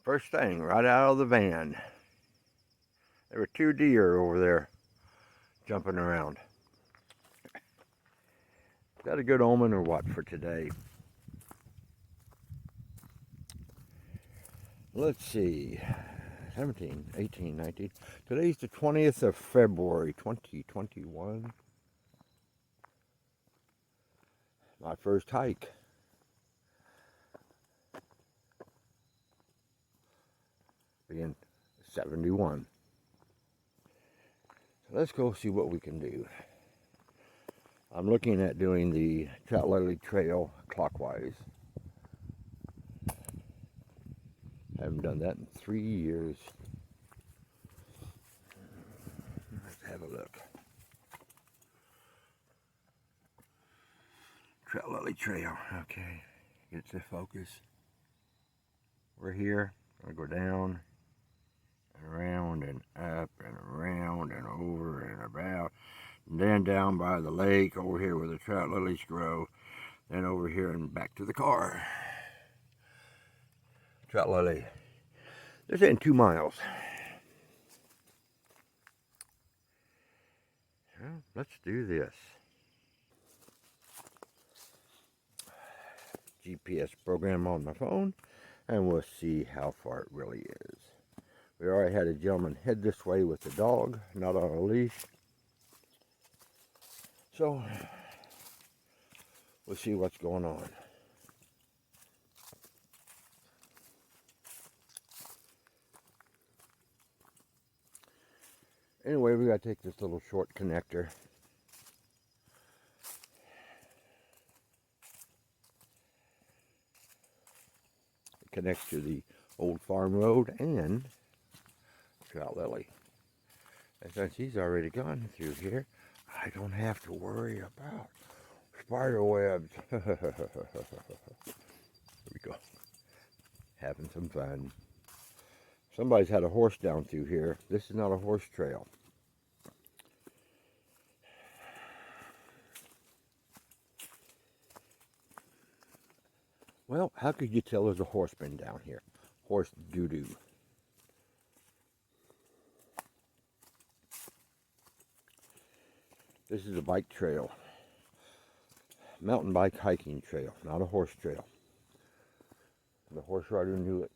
First thing, right out of the van, there were 2 deer over there jumping around. Is that a good omen or what for today? Let's see, 17, 18, 19. Today's the 20th of February, 2021. My first hike. Being 71. So let's go see what we can do. I'm looking at doing the Trout Lily Trail clockwise. Haven't done that in 3 years. Let's have a look. Trout Lily Trail. Okay, get to focus. We're here. I'm gonna go down and around and up and around and over and about. And then down by the lake over here where the trout lilies grow. Then over here and back to the car. Trout Lily. They're saying 2 miles. Well, let's do this. GPS program on my phone, and we'll see how far it really is. We already had a gentleman head this way with the dog, not on a leash. So, we'll see what's going on. Anyway, we gotta take this little short connector. It connects to the old farm road and Trout Lily. And since he's already gone through here, I don't have to worry about spider webs. Here we go. Having some fun. Somebody's had a horse down through here. This is not a horse trail. Well, how could you tell there's a horse been down here? Horse doo-doo. This is a bike trail. Mountain bike hiking trail, not a horse trail. The horse rider knew it.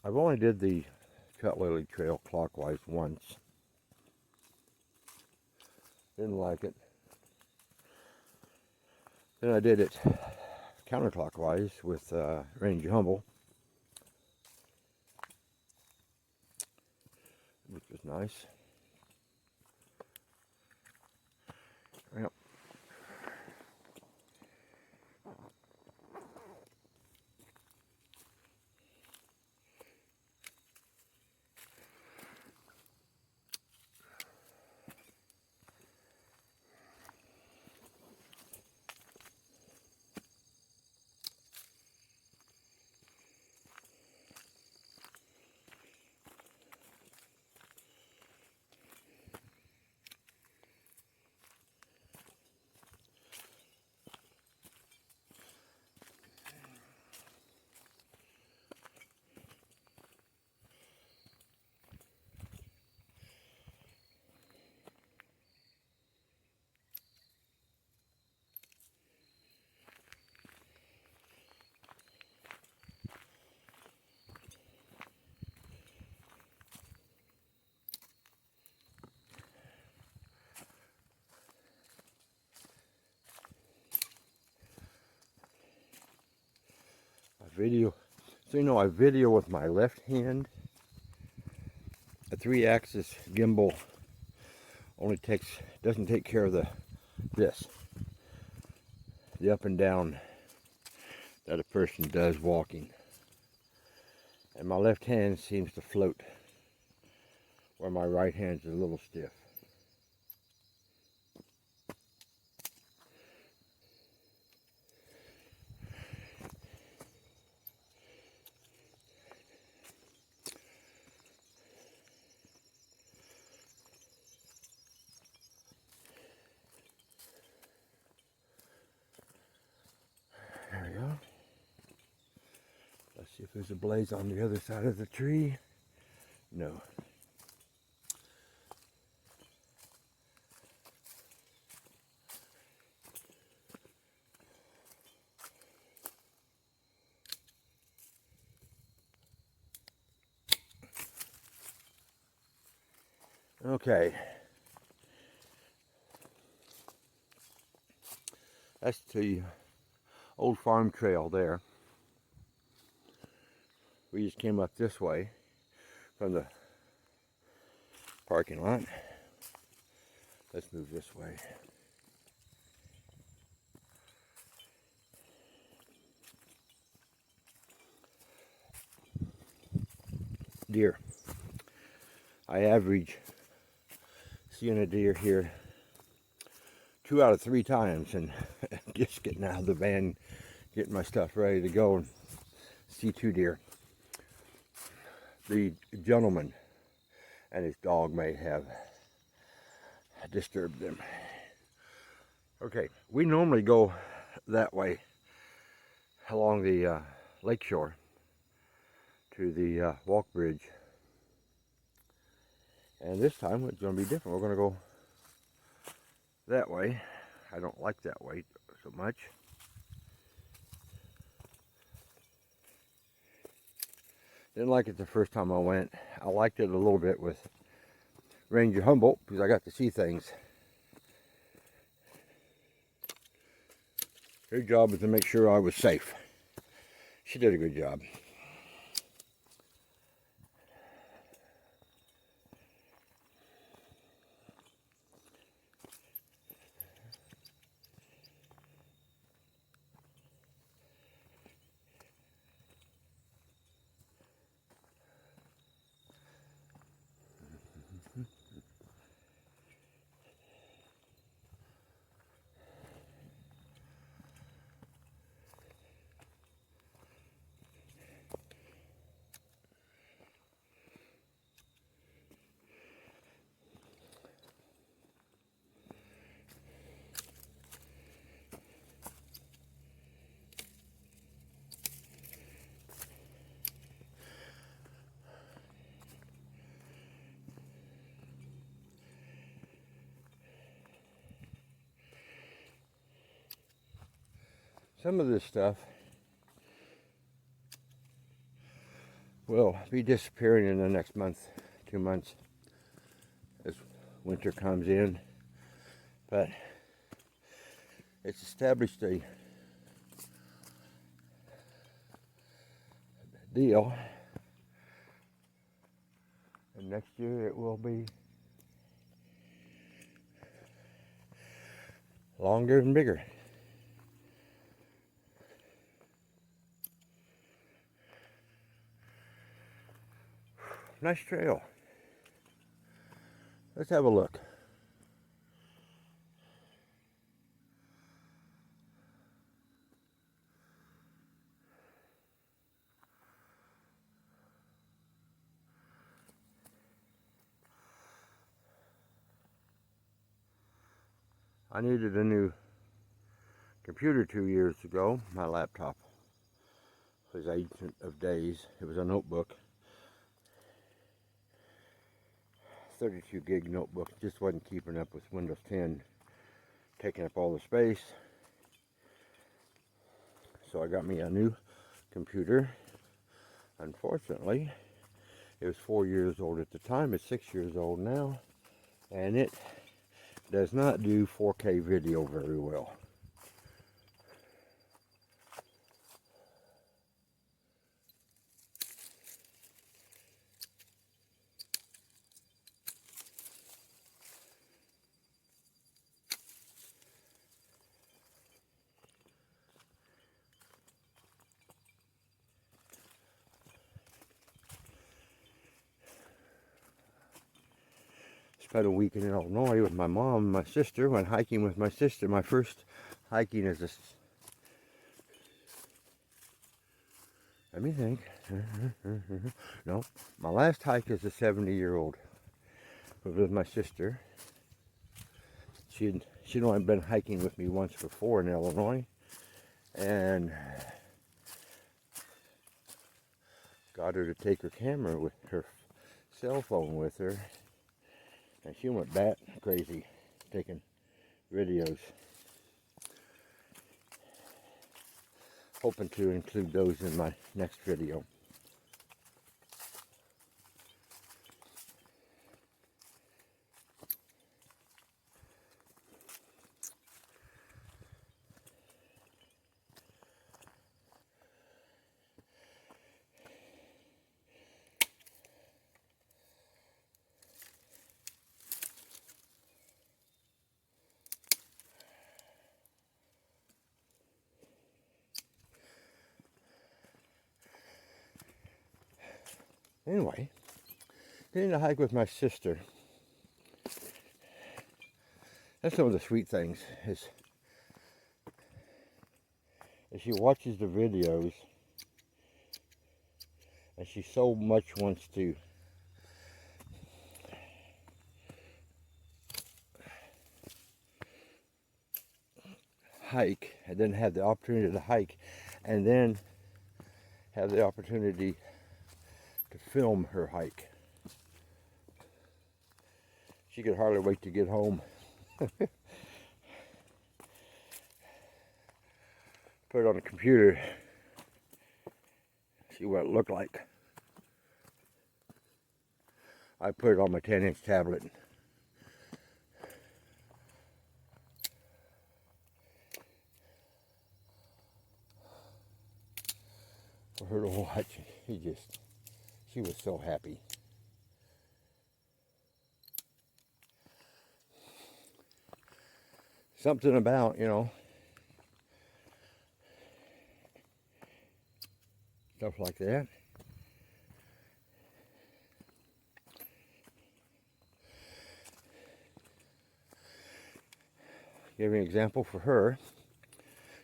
I've only did the Trout Lily Trail clockwise once. Didn't like it. Then I did it counterclockwise with Ranger Humble, which was nice. Yep. Video, so you know, I video with my left hand. A 3-axis gimbal only doesn't take care of the up and down that a person does walking. And my left hand seems to float where my right hand is a little stiff. There's a blaze on the other side of the tree. No. Okay. That's the old farm trail there. We just came up this way from the parking lot. Let's move this way. Deer. I average seeing a deer here 2 out of 3 times, and just getting out of the van, getting my stuff ready to go, and see 2 deer. The gentleman and his dog may have disturbed them. Okay, we normally go that way along the lake shore to the walk bridge, and this time it's going to be different. We're going to go that way. I don't like that way so much. Didn't like it the first time I went. I liked it a little bit with Ranger Humboldt because I got to see things. Her job was to make sure I was safe. She did a good job. Some of this stuff will be disappearing in the next month, 2 months, as winter comes in. But it's established a deal, and next year it will be longer and bigger. Nice trail. Let's have a look. I needed a new computer 2 years ago. My laptop was ancient of days. It was a notebook. 32 gig notebook. Just wasn't keeping up with Windows 10, taking up all the space. So I got me a new computer. Unfortunately, it was 4 years old at the time. It's 6 years old now, and it does not do 4K video very well. Spent a week in Illinois with my mom and my sister. Went hiking with my sister. My first hiking as a... Let me think. No, my last hike as a 70-year-old was with my sister. She'd only been hiking with me once before in Illinois. And got her to take her camera with her cell phone with her, and she went bat crazy taking videos. Hoping to include those in my next video. Anyway, getting to hike with my sister. That's one of the sweet things is she watches the videos and she so much wants to hike and then have the opportunity to hike and then have the opportunity to film her hike. She could hardly wait to get home. Put it on the computer, see what it looked like. I put it on my 10-inch tablet. For her to watch, she was so happy. Something about, stuff like that. Give you an example for her.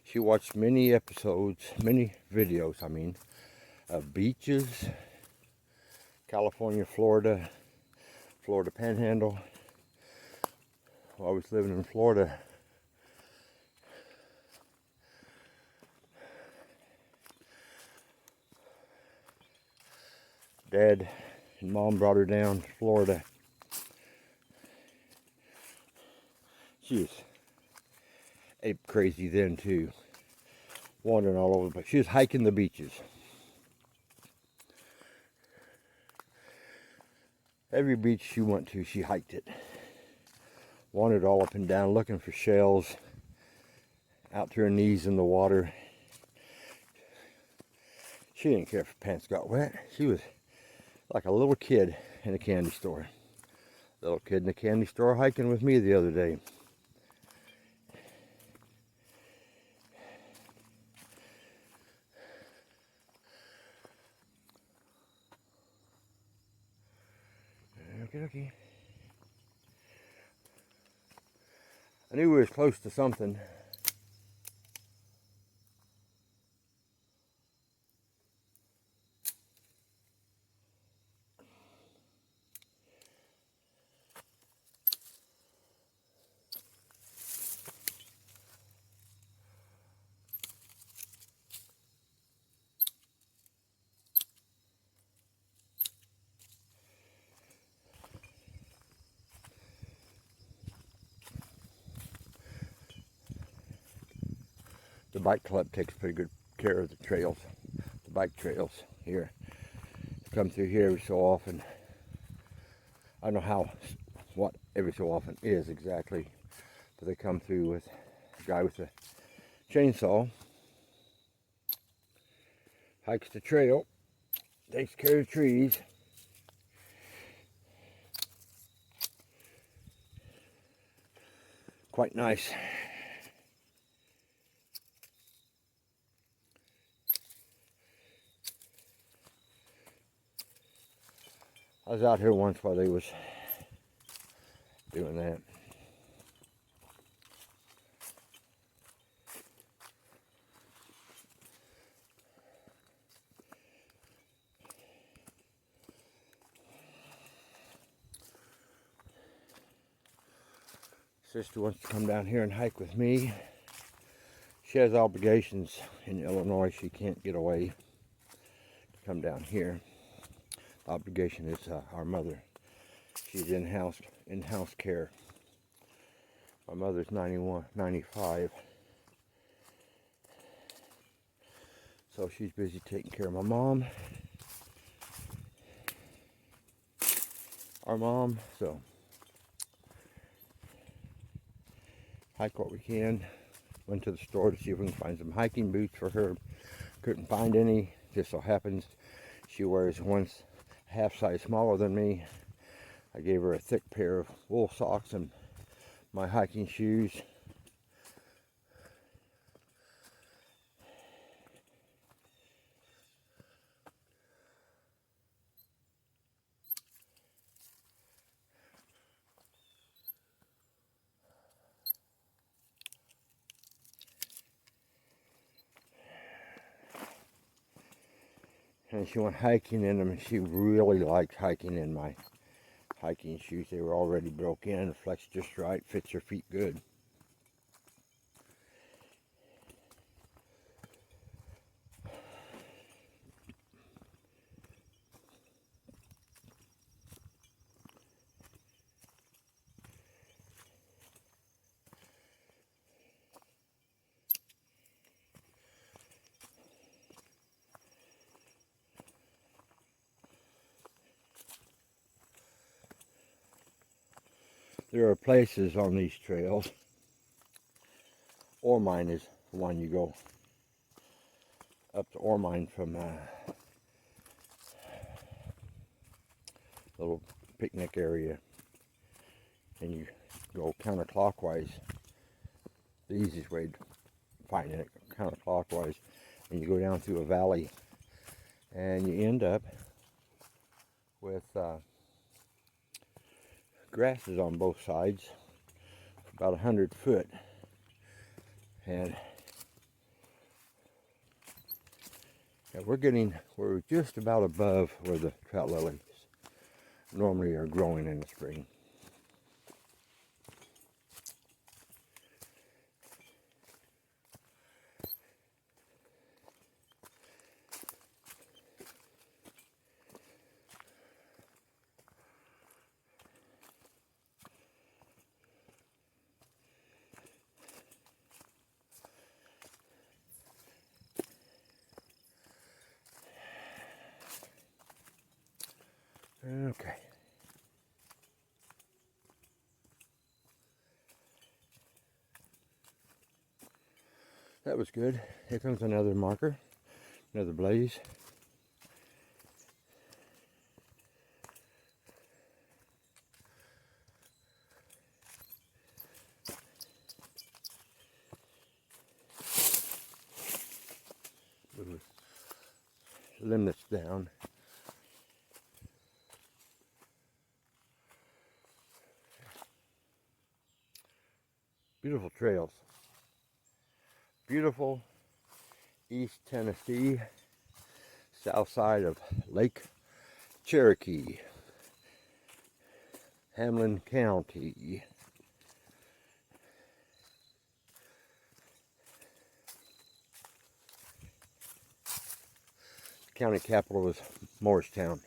She watched many videos, of beaches, California, Florida Panhandle. While I was living in Florida, Dad and Mom brought her down to Florida. She was ape crazy then too, wandering all over, but she was hiking the beaches. Every beach she went to, she hiked it. Wandered all up and down looking for shells, out to her knees in the water. She didn't care if her pants got wet. She was like a little kid in a candy store. Little kid in a candy store hiking with me the other day. Okay. I knew we was close to something. The bike club takes pretty good care of the trails, the bike trails here. They come through here every so often. I don't know what every so often is exactly, but they come through with a guy with a chainsaw, hikes the trail, takes care of the trees. Quite nice. I was out here once while they was doing that. Sister wants to come down here and hike with me. She has obligations in Illinois. She can't get away. come down here. The obligation is our mother. She's in-house care. My mother's 91, 95. So she's busy taking care of my mom. Our mom, so hike what we can. Went to the store to see if we can find some hiking boots for her. Couldn't find any. Just so happens she wears one half size smaller than me. I gave her a thick pair of wool socks and my hiking shoes. And she went hiking in them, and she really liked hiking in my hiking shoes. They were already broke in, flexed just right, fits her feet good. There are places on these trails. Ore Mine is the one you go up to Ore Mine from little picnic area, and you go counterclockwise. The easiest way to find it, counterclockwise, and you go down through a valley, and you end up with grasses on both sides, about 100 foot, and we're just about above where the trout lilies normally are growing in the spring. Okay. That was good. Here comes another marker, another blaze. Limb that's down. Beautiful trails. Beautiful East Tennessee, south side of Lake Cherokee, Hamlin County. County capital is Morristown.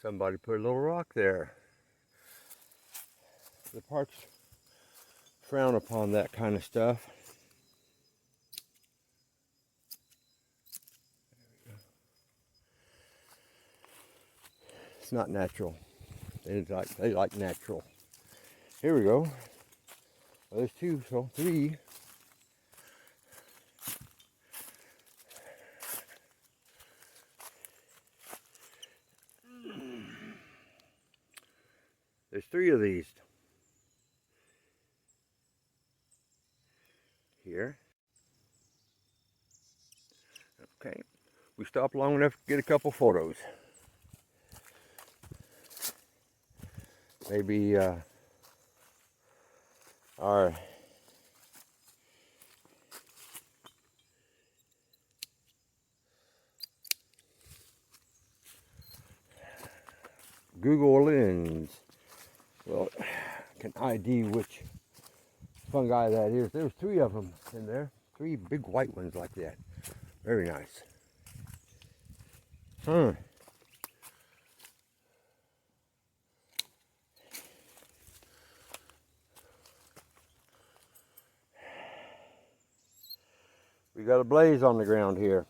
Somebody put a little rock there. The parks frown upon that kind of stuff. It's not natural. They like natural. Here we go. Well, there's two, so three. There's three of these here. Okay, we stopped long enough to get a couple photos. maybe our Google lens can ID which fungi that is. There's 3 of them in there. 3 big white ones like that. Very nice. We got a blaze on the ground here.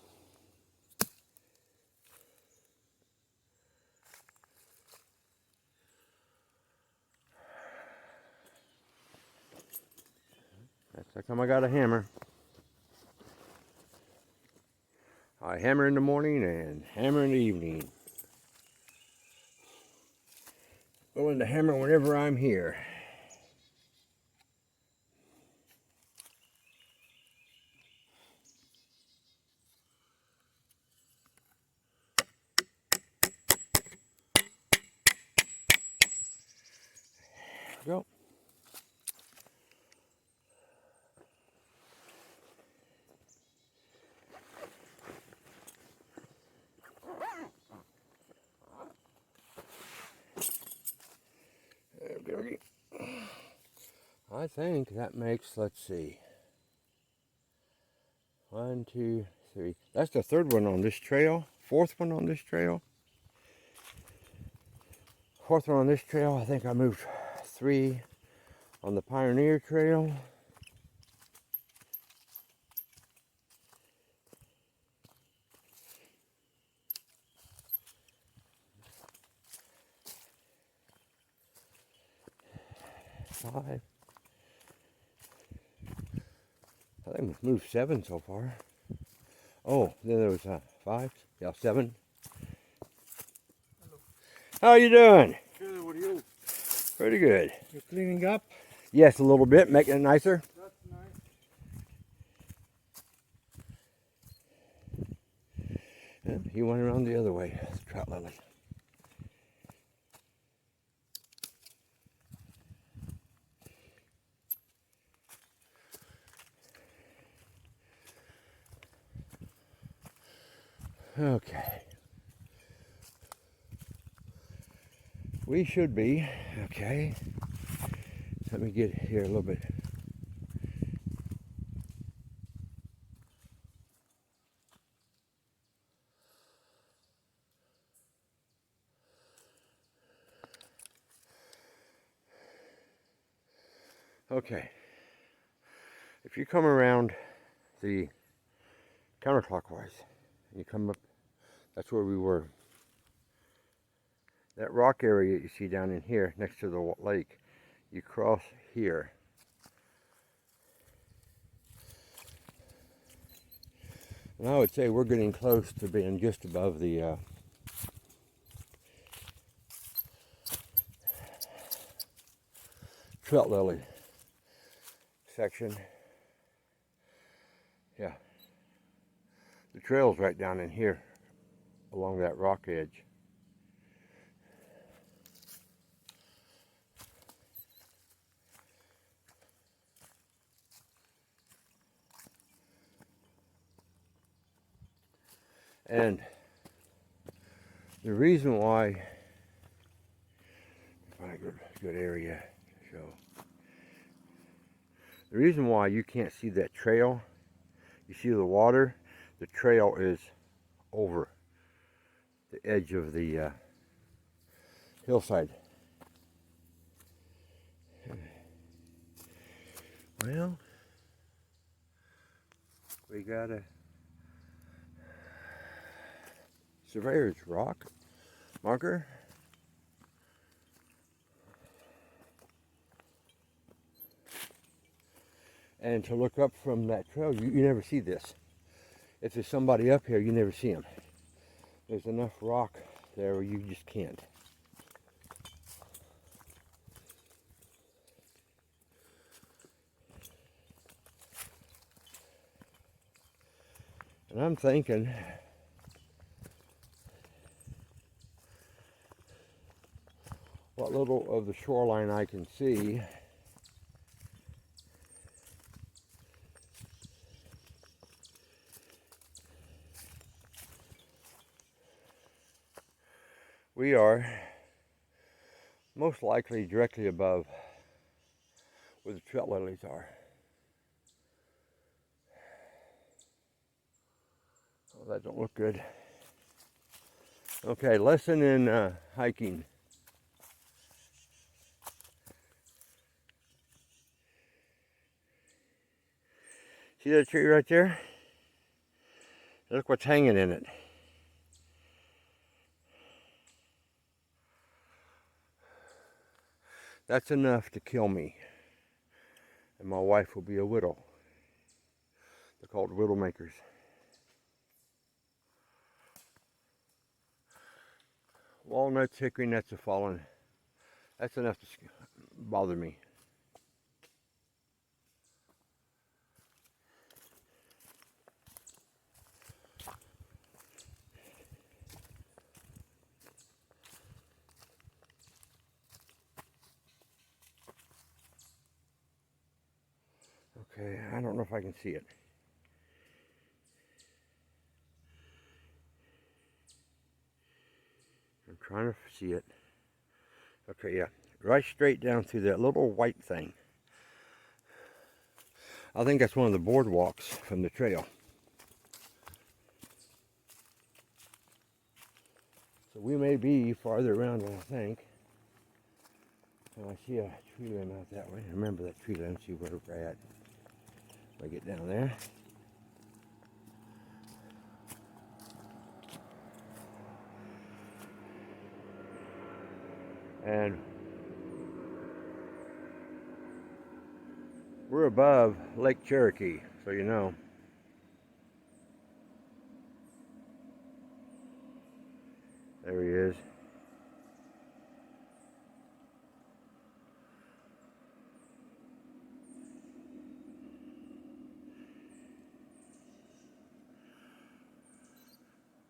That's how come I got a hammer. I hammer in the morning and hammer in the evening. Going to hammer whenever I'm here. Go. Okay. I think that makes, let's see, 1, 2, 3. That's the 3rd one on this trail. 4th one on this trail. 4th one on this trail. I think I moved 3 on the Pioneer Trail. Five. I think we've moved 7 so far. Oh, then there was 5. Yeah, 7. Hello. How are you doing? Good, what are you? Pretty good. You're cleaning up? Yes, a little bit, making it nicer. That's nice. Yeah, he went around the other way, the Trout Lily. Okay. We should be, okay. Let me get here a little bit. Okay. If you come around the counterclockwise, and you come up, that's where we were. That rock area you see down in here next to the lake, you cross here. And I would say we're getting close to being just above the Trout Lily section. Yeah. The trail's right down in here along that rock edge. And the reason why, find a good area to show. The reason why you can't see that trail, you see the water, the trail is over the edge of the hillside. Well, we got a surveyor's rock marker. And to look up from that trail, you never see this. If there's somebody up here, you never see them. There's enough rock there where you just can't. And I'm thinking, what little of the shoreline I can see. We are most likely directly above where the trout lilies are. Oh, that don't look good. Okay, lesson in hiking. See that tree right there? Look what's hanging in it. That's enough to kill me. And my wife will be a widow. They're called widow makers. Walnuts, hickory nuts have fallen. That's enough to bother me. Okay, I don't know if I can see it. I'm trying to see it. Okay, yeah. Right straight down through that little white thing. I think that's one of the boardwalks from the trail. So we may be farther around than I think. And I see a tree limb out that way. Remember that tree limb, see where we're at. If I get down there. And we're above Lake Cherokee, so you know. There he is.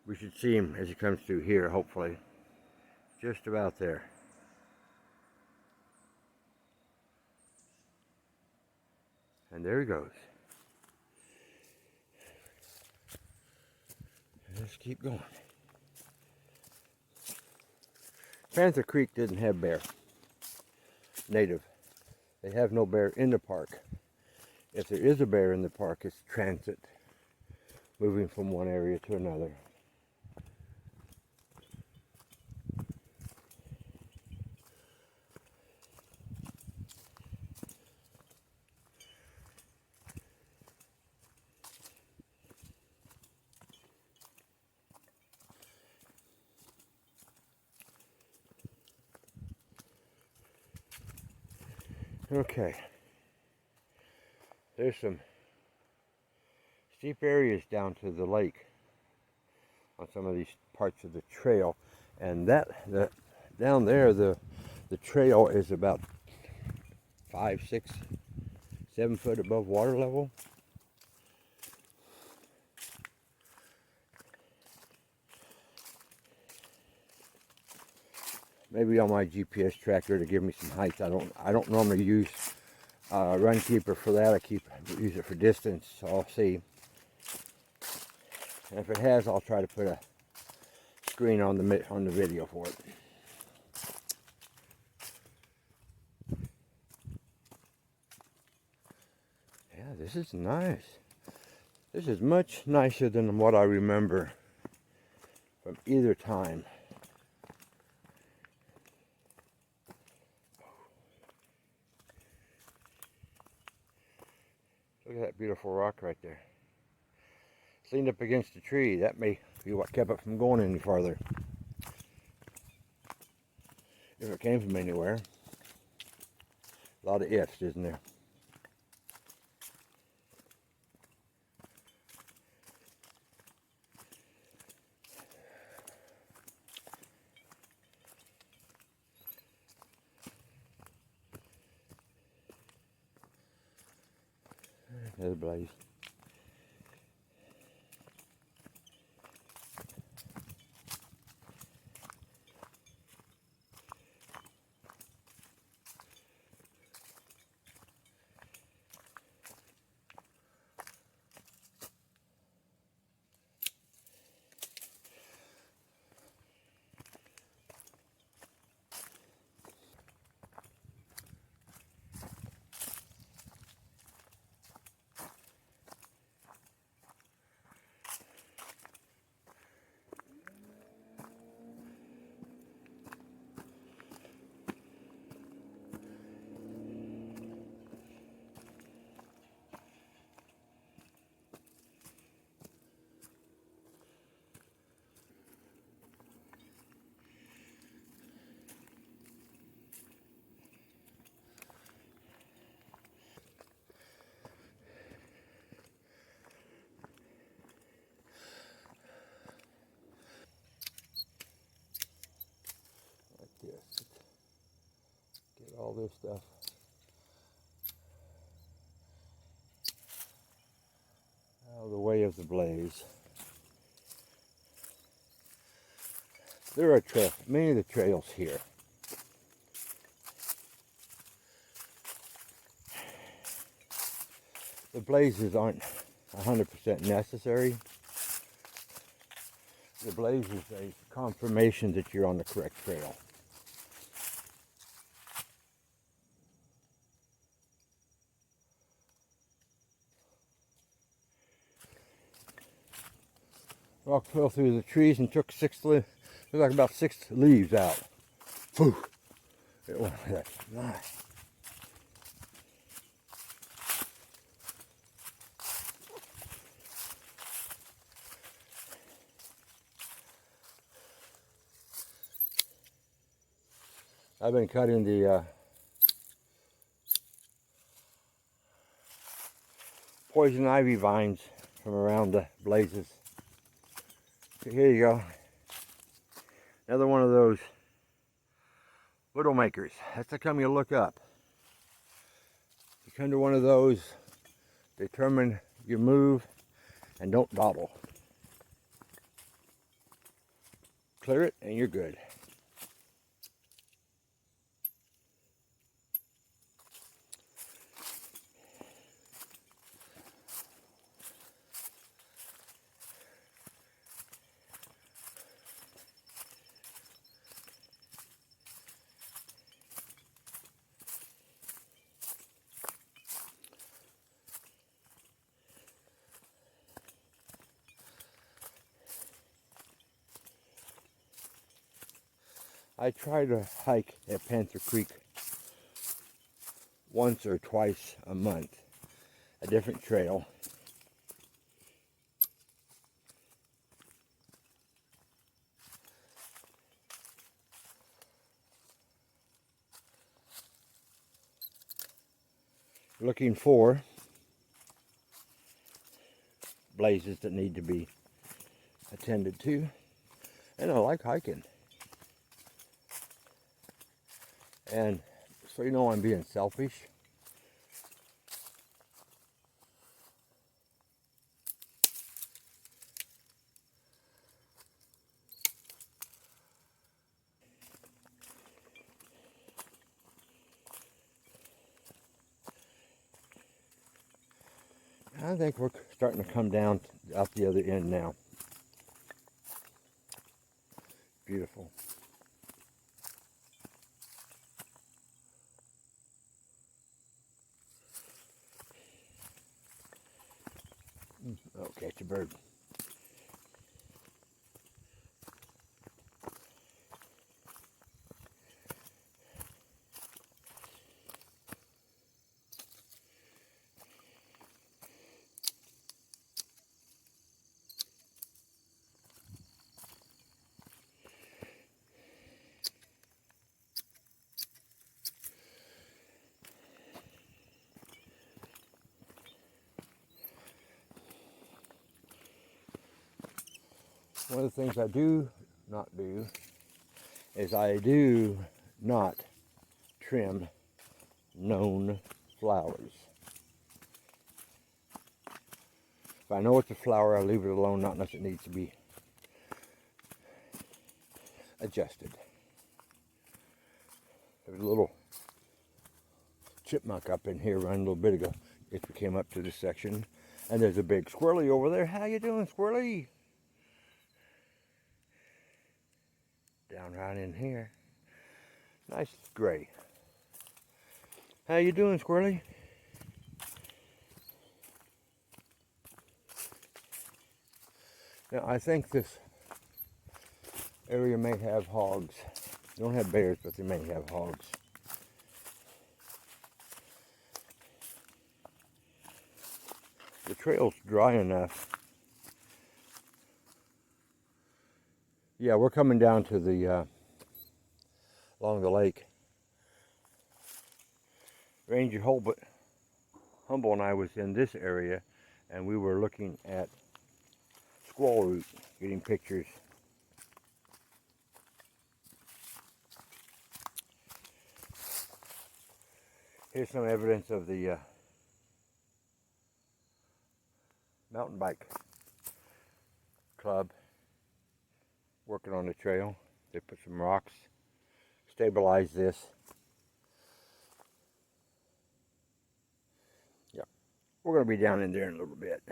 We should see him as he comes through here, hopefully. Just about there. And there he goes. Let's keep going. Panther Creek didn't have bear. Native. They have no bear in the park. If there is a bear in the park, it's transit. Moving from one area to another. Okay, there's some steep areas down to the lake on some of these parts of the trail, and down there the trail is about 5, 6, 7 foot above water level. Maybe on my GPS tracker to give me some height. I don't normally use Runkeeper for that. I use it for distance, so I'll see. And if it has, I'll try to put a screen on the video for it. Yeah, this is nice. This is much nicer than what I remember from either time. Look at that beautiful rock right there. It's leaned up against the tree. That may be what kept it from going any farther. If it came from anywhere. A lot of ifs, isn't there? There's a blaze. of the blaze. There are many of the trails here. The blazes aren't 100% necessary. The blaze is a confirmation that you're on the correct trail. Rock fell through the trees and took like about 6 leaves out. Phew! It went like that. I've been cutting the poison ivy vines from around the blazes. So here you go. Another one of those widowmakers. That's the time you look up. You come to one of those, determine your move, and don't dawdle. Clear it and you're good. I try to hike at Panther Creek once or twice a month, a different trail. Looking for blazes that need to be attended to, and I like hiking. And so you know I'm being selfish. I think we're starting to come down out the other end now. Beautiful. Oh, catch a bird. One of the things I do not do is I do not trim known flowers. If I know it's a flower, I leave it alone, not unless it needs to be adjusted. There's a little chipmunk up in here running a little bit ago if we came up to this section. And there's a big squirrely over there. How you doing, squirrely? Down right in here. Nice gray. How you doing, squirrely? Now, I think this area may have hogs. They don't have bears, but they may have hogs. The trail's dry enough. Yeah, we're coming down to the along the lake. Ranger Humble and I was in this area, and we were looking at squirrel root, getting pictures. Here's some evidence of the mountain bike club working on the trail. They put some rocks, stabilize this. Yeah, we're going to be down in there in a little bit.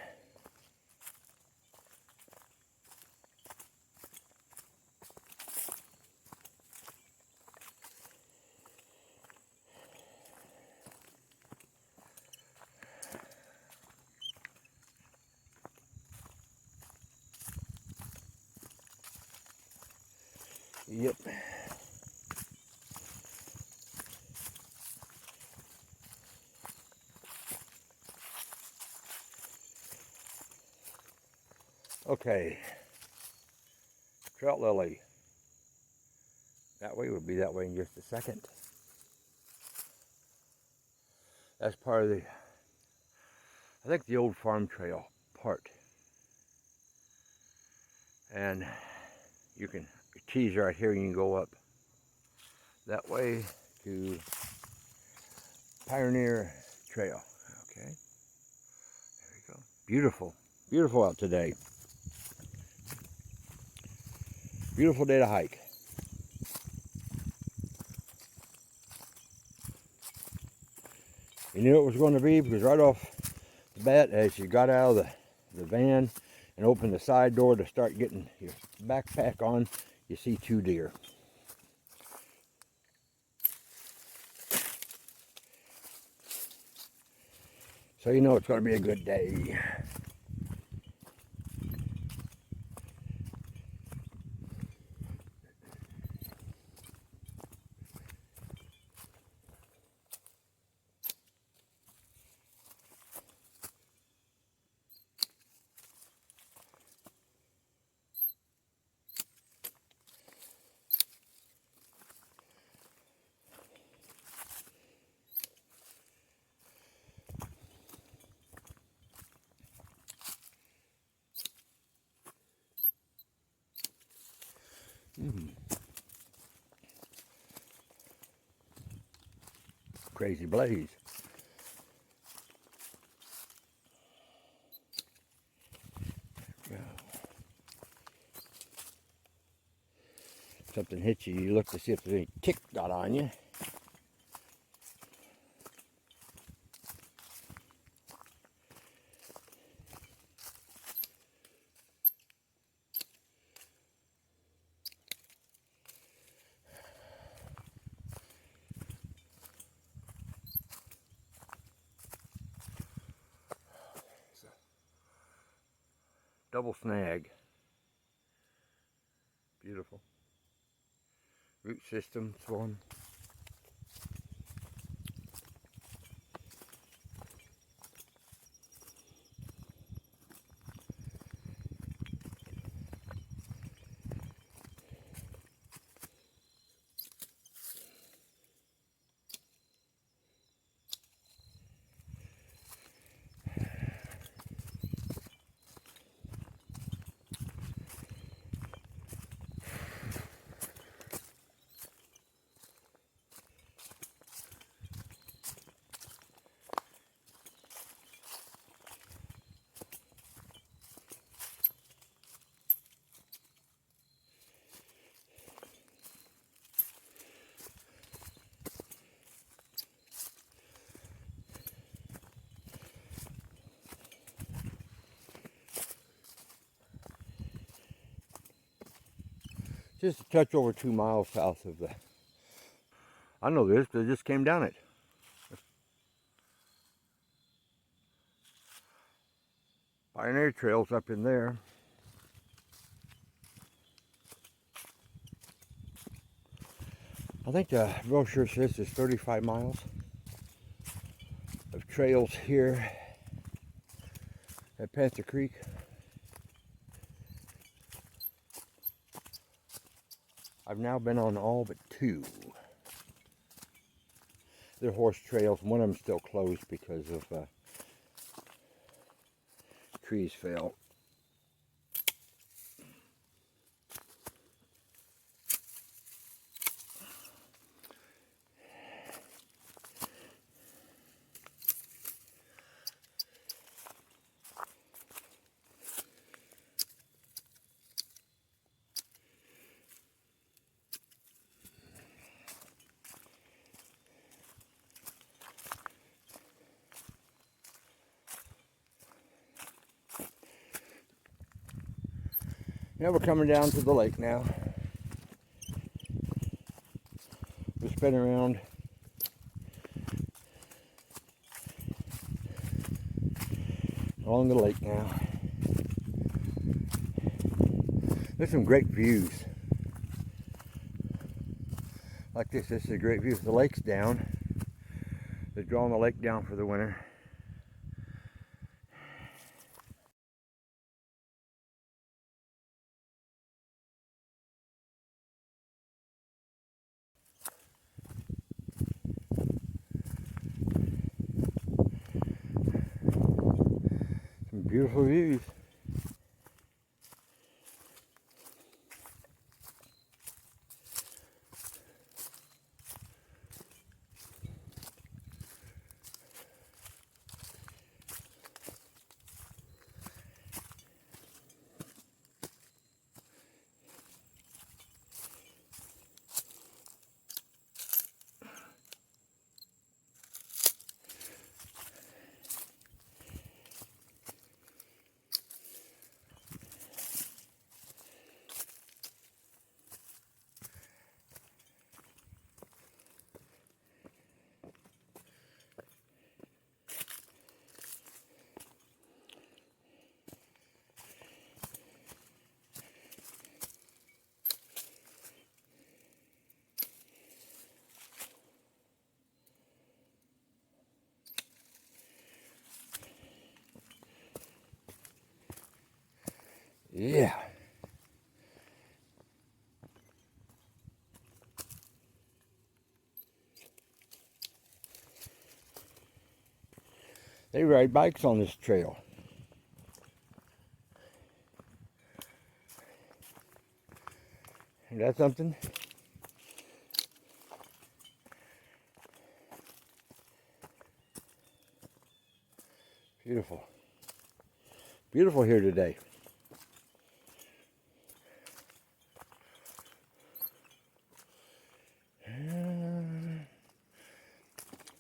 Yep. Okay. Trout Lily. That way, we'll be that way in just a second. That's part of the, I think, the old farm trail part. And you can, tees right here, you can go up that way to Pioneer Trail. Okay, there we go. Beautiful, beautiful out today. Beautiful day to hike. You knew it was going to be because right off the bat, as you got out of the van and opened the side door to start getting your backpack on, you see 2 deer. So you know it's going to be a good day. Crazy blaze. Yeah. Something hits you, you look to see if there's any tick got on you. Double snag. Beautiful. Root system swollen. Just a touch over 2 miles south of the... I know this because I just came down it. Pioneer Trail's up in there. I think the brochure says there's 35 miles of trails here at Panther Creek. I've now been on all but 2. They're horse trails. One of them's still closed because of trees fell. Yeah, we're coming down to the lake now. We're spinning around. Along the lake now. There's some great views. Like this is a great view. The lake's down. They're drawing the lake down for the winter. Some beautiful views. Yeah. They ride bikes on this trail. Is that something? Beautiful. Beautiful here today.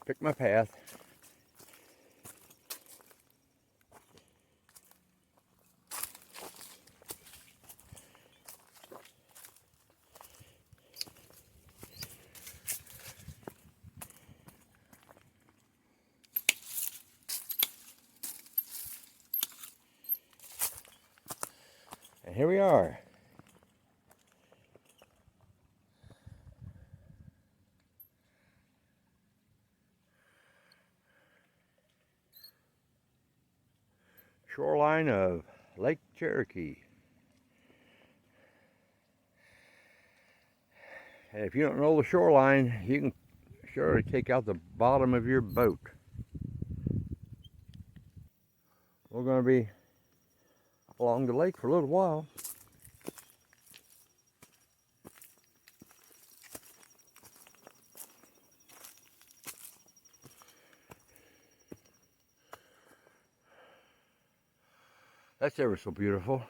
Pick my path. And here we are. Shoreline of Lake Cherokee. And if you don't know the shoreline, you can surely take out the bottom of your boat. We're going to be along the lake for a little while. That's ever so beautiful.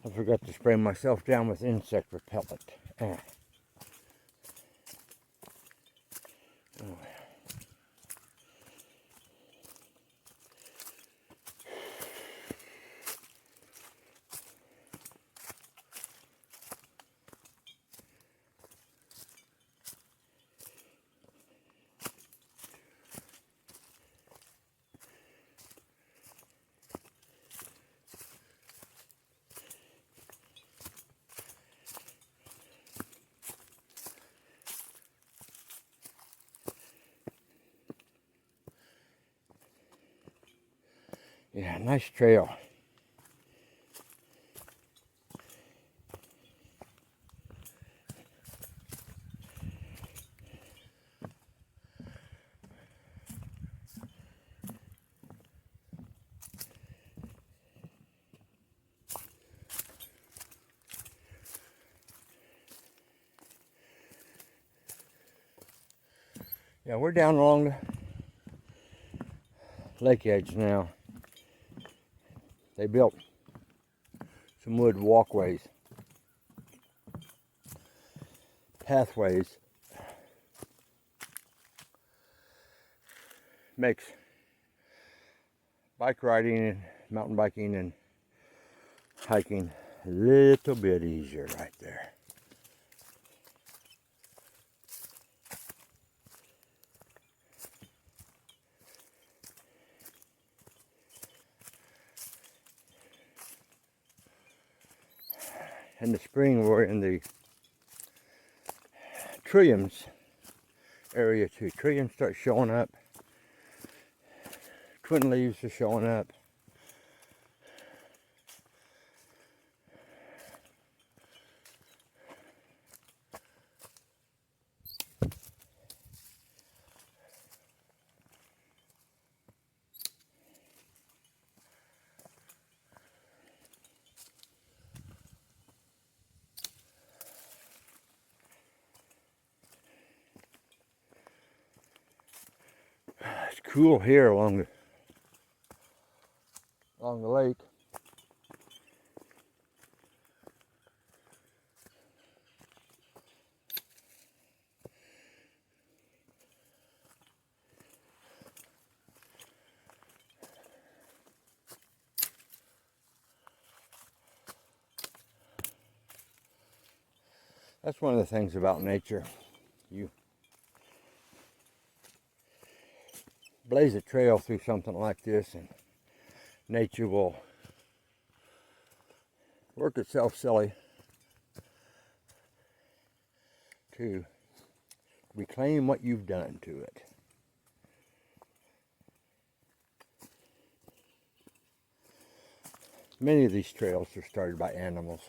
I forgot to spray myself down with insect repellent. Ah. Oh. Yeah, nice trail. Yeah, we're down along the lake edge now. They built some wood walkways, pathways. Makes bike riding and mountain biking and hiking a little bit easier right there. In the spring, we're in the trilliums area too. Trilliums start showing up. Twin leaves are showing up. It's cool here along the lake. That's one of the things about nature. You blaze a trail through something like this, and nature will work itself silly to reclaim what you've done to it. Many of these trails are started by animals.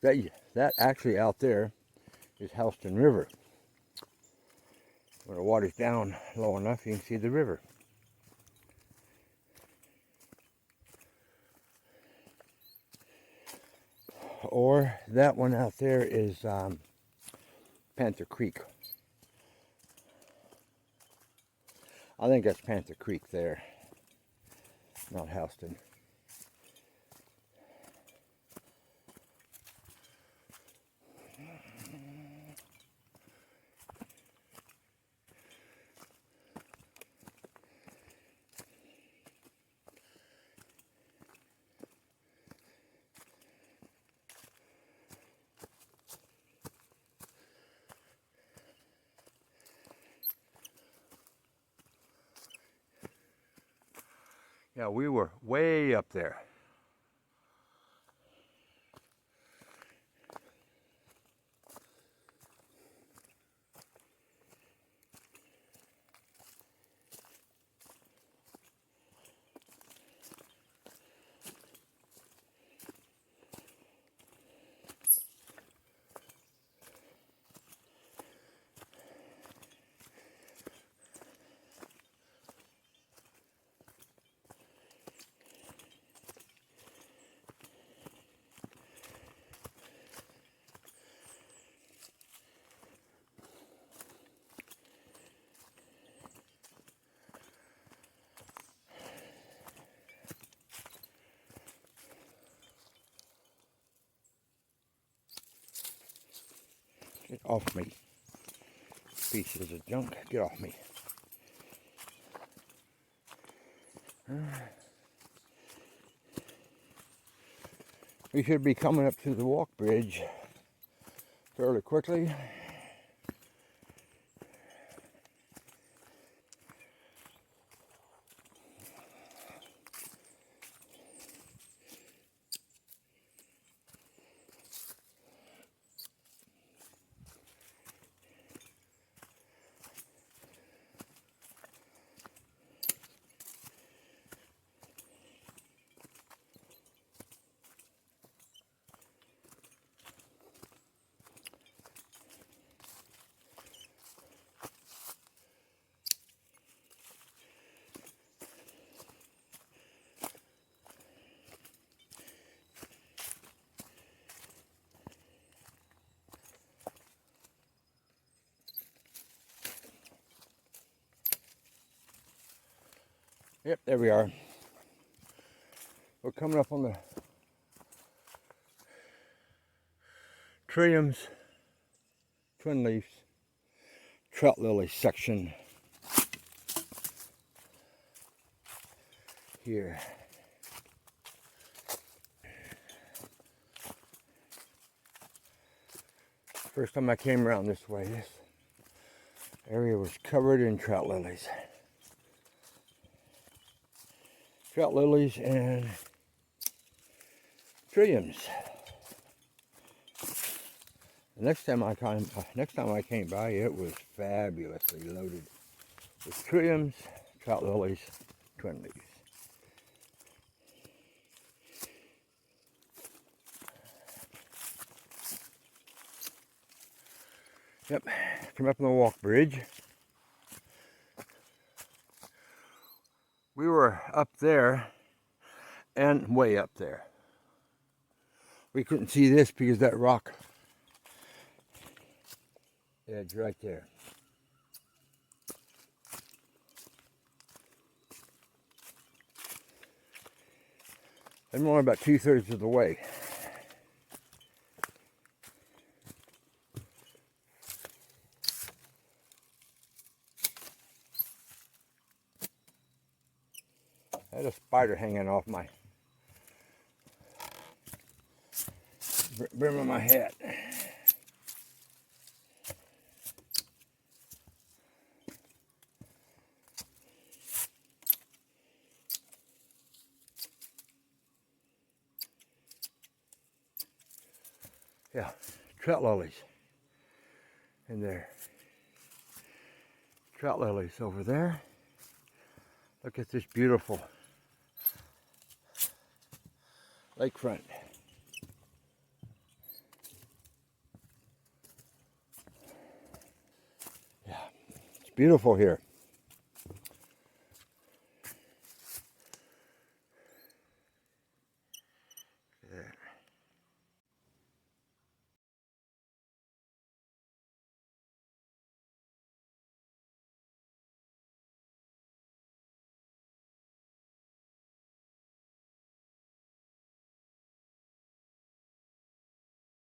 That actually out there is Houston River. When the water's down low enough, you can see the river. Or that one out there is Panther Creek. I think that's Panther Creek there, not Houston. Yeah, we were way up there. Get off me, pieces of junk. Get off me. We should be coming up to the walk bridge fairly quickly. Yep, there we are. We're coming up on the Trilliums, twin leaves, Trout Lily section here. First time I came around this way, this area was covered in trout lilies. Trout lilies and trilliums. The next time I came by, it was fabulously loaded with trilliums, trout lilies, twin leaves. Yep, come up on the walk bridge. We were up there and way up there. We couldn't see this because that rock edge right there. I'm only about 2/3 of the way. I had a spider hanging off my brim of my hat. Yeah, trout lilies in there. Trout lilies over there. Look at this beautiful lakefront. Yeah, it's beautiful here.